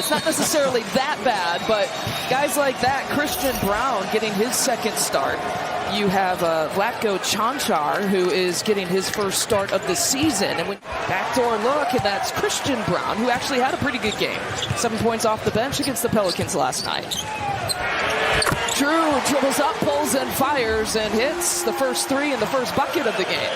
It's not necessarily that bad, but guys like that, Christian Braun getting his second start. You have Vlatko Čančar, who is getting his first start of the season. And when backdoor look, and that's Christian Braun, who actually had a pretty good game. 7 points off the bench against the Pelicans last night. Drew dribbles up, pulls, and fires, and hits the first three in the first bucket of the game.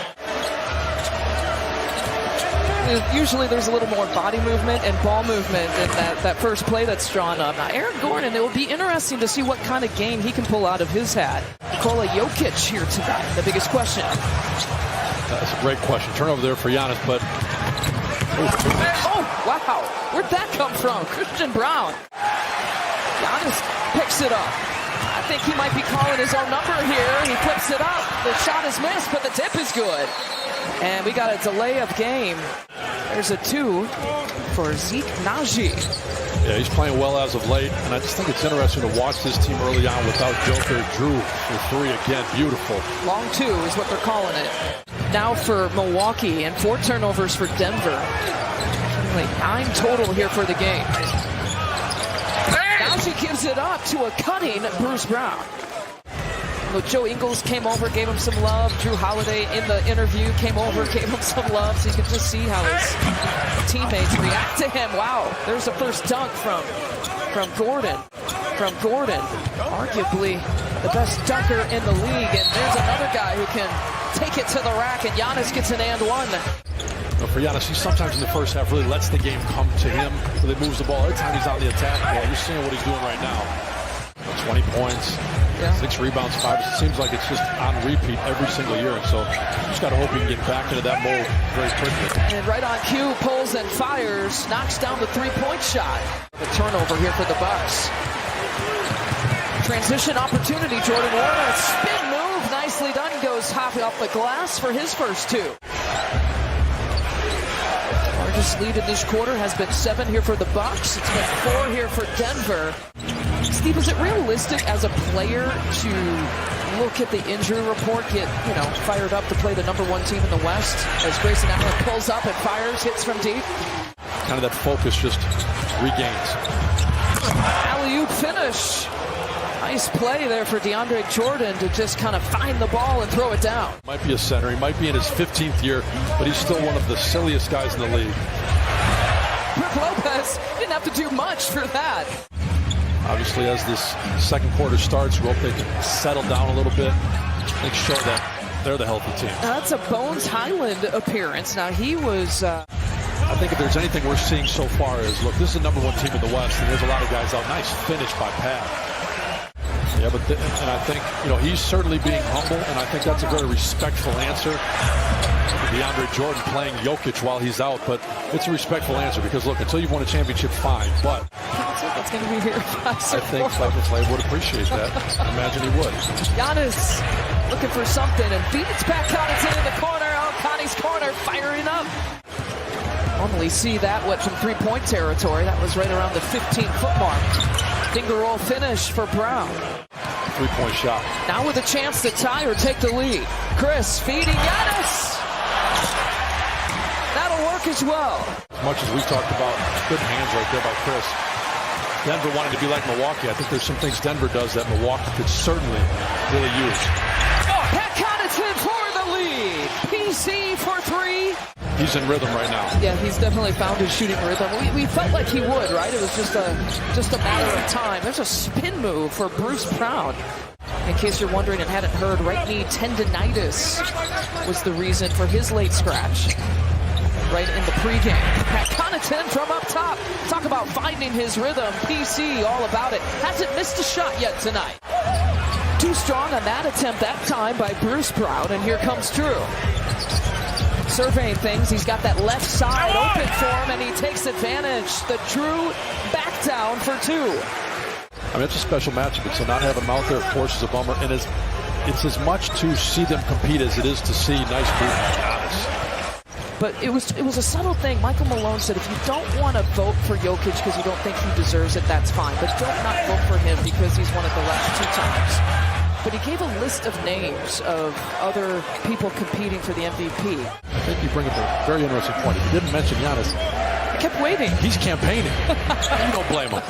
Usually there's a little more body movement and ball movement in that first play that's drawn up. Now, Aaron Gordon, it will be interesting to see what kind of game he can pull out of his hat. Nikola Jokic here tonight, the biggest question. That's a great question. Turnover there for Giannis, but... Oh, wow. Where'd that come from? Christian Braun. Giannis picks it up. I think he might be calling his own number here. He flips it up. The shot is missed, but the tip is good. And we got a delay of game. There's a 2 for Zeke Naji. Yeah, he's playing well as of late, and I just think it's interesting to watch this team early on without Joker. Drew for 3 again, beautiful. Long 2 is what they're calling it. Now for Milwaukee, and 4 turnovers for Denver. Only 9 total here for the game. Now she gives it up to a cutting Bruce Brown. Joe Ingles came over, gave him some love. Drew Holiday in the interview came over, gave him some love. So you can just see how his teammates react to him. Wow, there's the first dunk from Gordon. Arguably the best dunker in the league. And there's another guy who can take it to the rack, and Giannis gets an and one. Well, for Giannis, he sometimes in the first half really lets the game come to him. So he moves the ball. Every time he's on the attack, well, you're seeing what he's doing right now. 20 points. Yeah. 6 rebounds, 5. It seems like it's just on repeat every single year. So you just got to hope he can get back into that mold very quickly. And right on cue, pulls and fires, knocks down the 3-point shot. The turnover here for the Bucks. Transition opportunity, Jordan Warner. Spin move, nicely done. Goes high off the glass for his first 2. Largest lead in this quarter has been 7 here for the Bucks. It's been 4 here for Denver. Steve, is it realistic as a player to look at the injury report, get fired up to play the #1 team in the West as Grayson Allen pulls up and fires, hits from deep? Kind of that focus just regains. Alley-oop finish. Nice play there for DeAndre Jordan to just kind of find the ball and throw it down. Might be a center. He might be in his 15th year, but he's still one of the silliest guys in the league. Brook Lopez didn't have to do much for that. Obviously, as this second quarter starts, we hope they can settle down a little bit. Make sure that they're the healthy team. That's a Bones Highland appearance. Now, he was... I think if there's anything we're seeing so far is, look, this is the #1 team in the West, and there's a lot of guys out. Nice finish by Pat. Yeah, but and I think, he's certainly being humble, and I think that's a very respectful answer. DeAndre Jordan playing Jokic while he's out, but it's a respectful answer because, look, until you've won a championship, fine, but that's going to be here. I think Flavor would appreciate that. I imagine he would. Giannis looking for something and beats Pat Connaughton in the corner. Oh, Connie's corner firing up. Normally see that from 3-point territory. That was right around the 15-foot mark. Finger roll finish for Brown. 3-point shot. Now with a chance to tie or take the lead. Chris feeding Giannis. That'll work as well. As much as we talked about good hands right there by Chris, Denver wanted to be like Milwaukee. I think there's some things Denver does that Milwaukee could certainly really use. Oh, Pat Connaughton for the lead. PC for 3. He's in rhythm right now. Yeah, he's definitely found his shooting rhythm. We felt like he would, right? It was just a matter of time. There's a spin move for Bruce Brown. In case you're wondering and hadn't heard, right knee tendinitis was the reason for his late scratch. Right in the pregame. Pat Connaughton from up top. Talk about finding his rhythm. PC all about it. Hasn't missed a shot yet tonight. Too strong on that attempt that time by Bruce Brown, and here comes Drew. Surveying things, he's got that left side open for him, and he takes advantage. The Drew back down for 2. I mean, it's a special matchup, so not having him out there, of course, is a bummer. And it's as much to see them compete as it is to see nice movement. But it was a subtle thing. Michael Malone said, if you don't want to vote for Jokic because you don't think he deserves it, that's fine. But don't not vote for him because he's won it the last 2 times. But he gave a list of names of other people competing for the MVP. I think you bring up a very interesting point. If you didn't mention Giannis, kept waiting. He's campaigning. You don't blame him.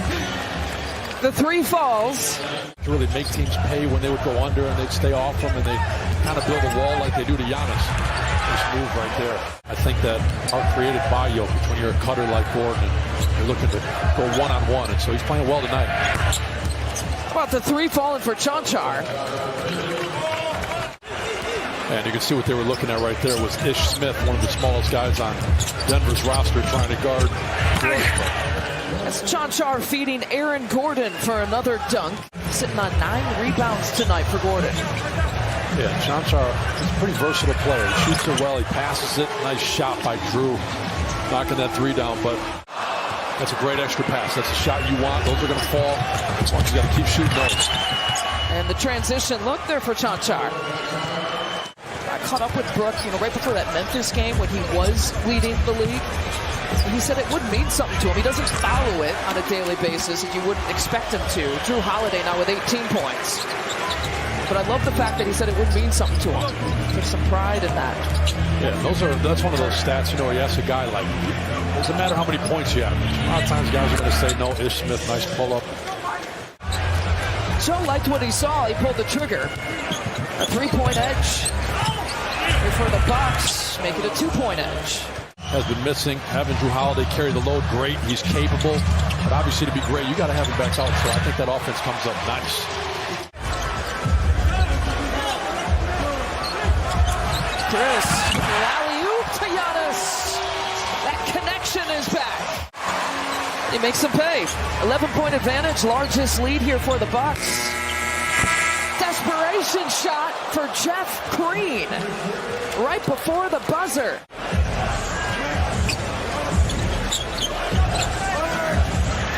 The three falls. To really make teams pay when they would go under and they'd stay off them, and they kind of build a wall like they do to Giannis. Nice move right there. I think that are created by Jokic when you're a cutter like Gordon and you're looking to go one-on-one, and so he's playing well tonight. How about the three falling for Chanchar? And you can see what they were looking at right there was Ish Smith, one of the smallest guys on Denver's roster, trying to guard. That's Chanchar feeding Aaron Gordon for another dunk. Sitting on 9 rebounds tonight for Gordon. Yeah, Chanchar is a pretty versatile player. He shoots it well, he passes it. Nice shot by Drew, knocking that three down, but that's a great extra pass. That's a shot you want. Those are going to fall. As long as you got to keep shooting those. And the transition look there for Chanchar. I caught up with Brooke, right before that Memphis game when he was leading the league. He said it would mean something to him. He doesn't follow it on a daily basis as you wouldn't expect him to. Drew Holiday now with 18 points. But I love the fact that he said it would mean something to him. Take some pride in that. Yeah, that's one of those stats, you ask a guy like, it doesn't matter how many points you have. A lot of times guys are going to say, no, Ish Smith, nice pull-up. Joe liked what he saw. He pulled the trigger. A three-point edge. Here for the Bucks, make it a two-point edge. Has been missing. Having Drew Holiday carry the load, great. He's capable. But obviously to be great, you got to have him back out. So I think that offense comes up nice. Chris, alley-oop to Giannis. That connection is back. He makes them pay. 11-point advantage, largest lead here for the Bucks. Desperation shot for Jeff Green right before the buzzer.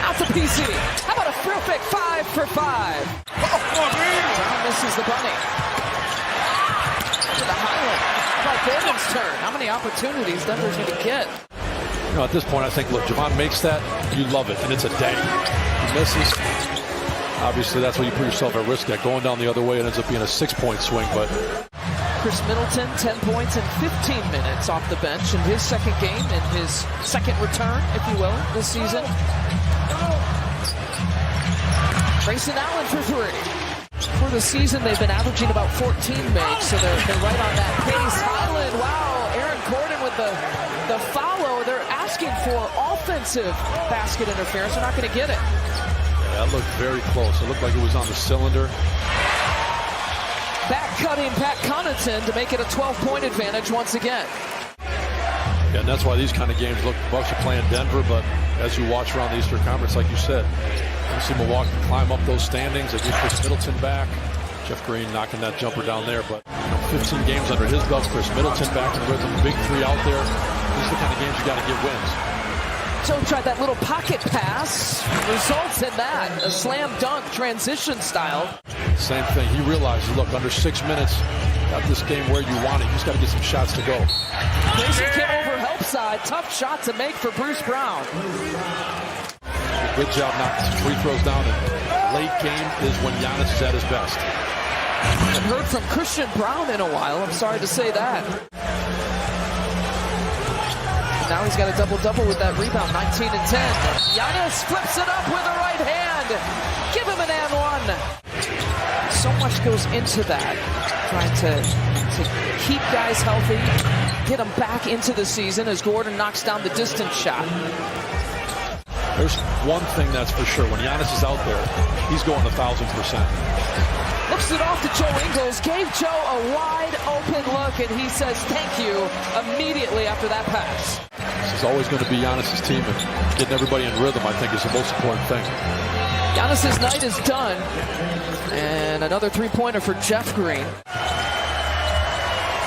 Out to PC. How about a perfect 5 for 5? Brown misses the bunny. To the Highland. How about Gordon's turn? How many opportunities Denver's going to get? At this point, I think, look, Javon makes that, you love it, and it's a day. He misses. Obviously, that's what you put yourself at risk at. Going down the other way, it ends up being a 6-point swing, but... Chris Middleton, 10 points in 15 minutes off the bench in his second game, in his second return, if you will, this season. Grayson Allen for 3. For the season, they've been averaging about 14 makes, so they're right on that pace. Highland, wow, Aaron Gordon with the follow. They're asking for offensive basket interference. They're not going to get it. That looked very close. It looked like it was on the cylinder. Back cutting Pat Connaughton to make it a 12-point advantage once again. Yeah, and that's why these kind of games look, the Bucks are playing Denver, but as you watch around the Eastern Conference, like you said, you see Milwaukee climb up those standings. They get Chris Middleton back. Jeff Green knocking that jumper down there, but 15 games under his belt. Chris Middleton back in rhythm, big three out there. These are the kind of games you got to get wins. Joe tried that little pocket pass. Results in that. A slam dunk transition style. Same thing. He realizes, look, under 6 minutes, got this game where you want it. You just got to get some shots to go. Grayson came over help side. Tough shot to make for Bruce Brown. Good job knocking some free throws down. And late game is when Giannis is at his best. I've heard from Christian Brown in a while. I'm sorry to say that. Now he's got a double-double with that rebound, 19 and 10. Giannis flips it up with the right hand. Give him an and one. So much goes into that, trying to keep guys healthy, get them back into the season as Gordon knocks down the distance shot. There's one thing that's for sure. When Giannis is out there, he's going 1,000%. Looks it off to Joe Ingles, gave Joe a wide open look, and he says thank you immediately after that pass. This is always going to be Giannis' team, and getting everybody in rhythm, I think, is the most important thing. Giannis' night is done. And another three-pointer for Jeff Green.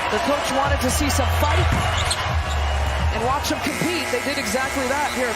The coach wanted to see some fight and watch him compete. They did exactly that here at